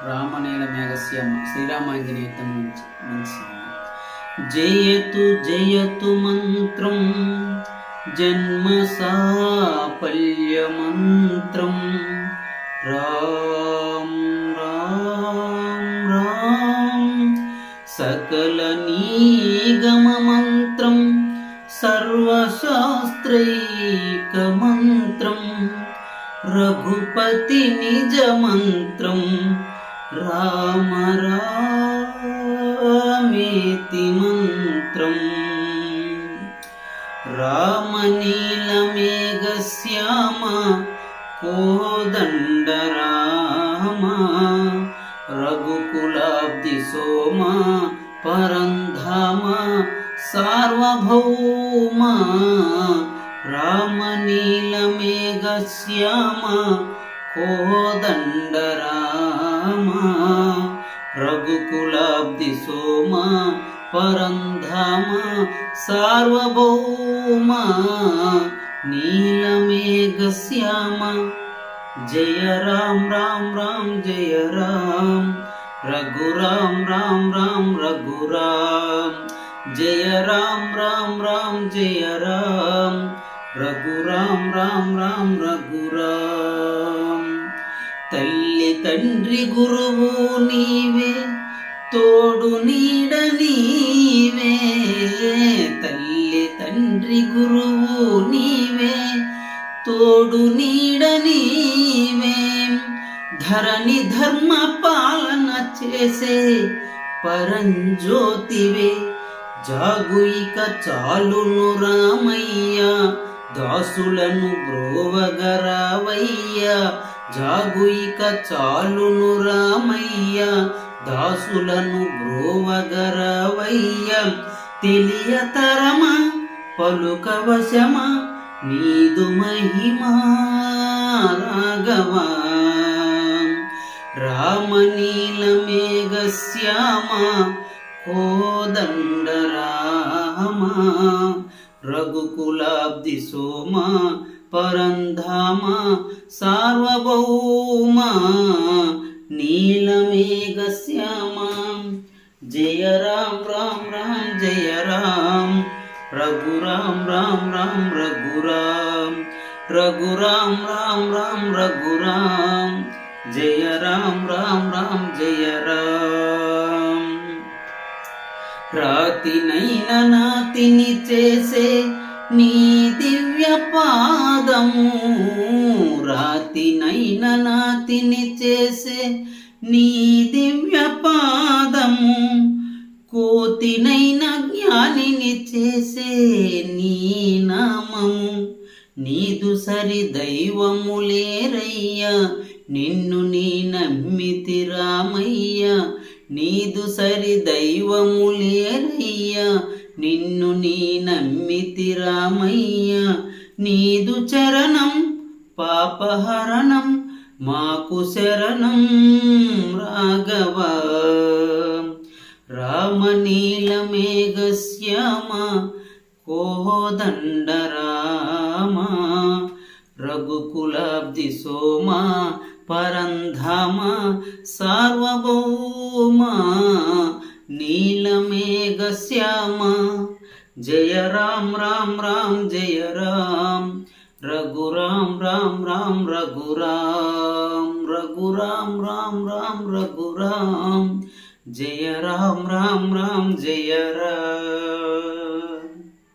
రామనేలమేఘస్య శ్రీరామాంజనేయుతం నుంచి జయతు జయతు మంత్రం జన్మ సాఫల్య మంత్రం రామ్ రామ్ రామ్ సకల నిగమ మంత్రం సర్వశాస్త్రైక మంత్రం రఘుపతి నిజ మంత్రం రామ రామేతి మంత్రం రామనీలమేఘశ్యామ కోదండ రామ రఘుకులాబ్ధి సోమ పరంధామ సార్వభౌమ రామనీలమేఘశ్యామ కోదండ రామ రఘుకులాబ్ధి సోమ పరంధామ సార్వభౌమ నీలమేఘశ్యామ జయ రామ్ రామ్ రామ్ జయ రామ్ రఘురామ్ రామ్ రామ్ రఘురామ్ జయ రామ్ రామ్ రామ్ జయ రామ్ రఘురామ్ రామ్ రామ్ రఘురామ్ తల్లి తండ్రి గురువు నీవే తోడు నీడ నీవే తల్లి తండ్రి గురువు నీవే తోడు నీడ నీవే ధరణి ధర్మ పాలన చేసే పరంజ్యోతివే జాగు ఇక చాలును రామయ్య దాసులను బ్రోవగరావయ్య జాగు ఇక చాలును రామయ్య దాసులను బ్రోవగరావయ్య తెలియతరమా పలుకవశమా నీదు మహిమా రాఘవా రామనీలమేఘశ్యామ కోదండ రామ రఘుకులాబ్ధి సోమ పరంధామ సార్వభౌమ నీలమేఘశ్యామ జయ రామ్ రామ్ రామ్ జయ రామ్ రఘురామ్ రామ్ రామ్ రఘురామ్ రఘురామ్ రామ్ రామ్ రఘురామ్ జయ రామ్ రామ్ రామ్ జయ రామ్ రాతినైన నాతిని చేసే నీ దివ్య పాదము రాతినైన నాతిని చేసే నీ దివ్య పాదము కోతినైన జ్ఞానిని చేసే నీ నామము నీదు సరి దైవము లేరయ్యా నిన్ను నీ నమ్మితి రామయ్య నీదు సరి దైవము లేరయ్యా నిన్ను నీ నమ్మితి రామయ్య నీదు చరణం పాపహరణం మాకు శరణం రాఘవ రామనీలమేఘశ్యామ కోదండ రామ రఘుకులాబ్ధి సోమ పరంధామ సార్వభౌమ నీలమేఘశ్యామ జయ రామ్ రామ్ రామ్ జయ రామ్ రఘురామ్ రామ్ రామ్ రఘురామ్ రఘురామ్ రామ్ రామ్ రఘురామ్ జయ రామ్ రామ్ రామ్ జయ రామ్.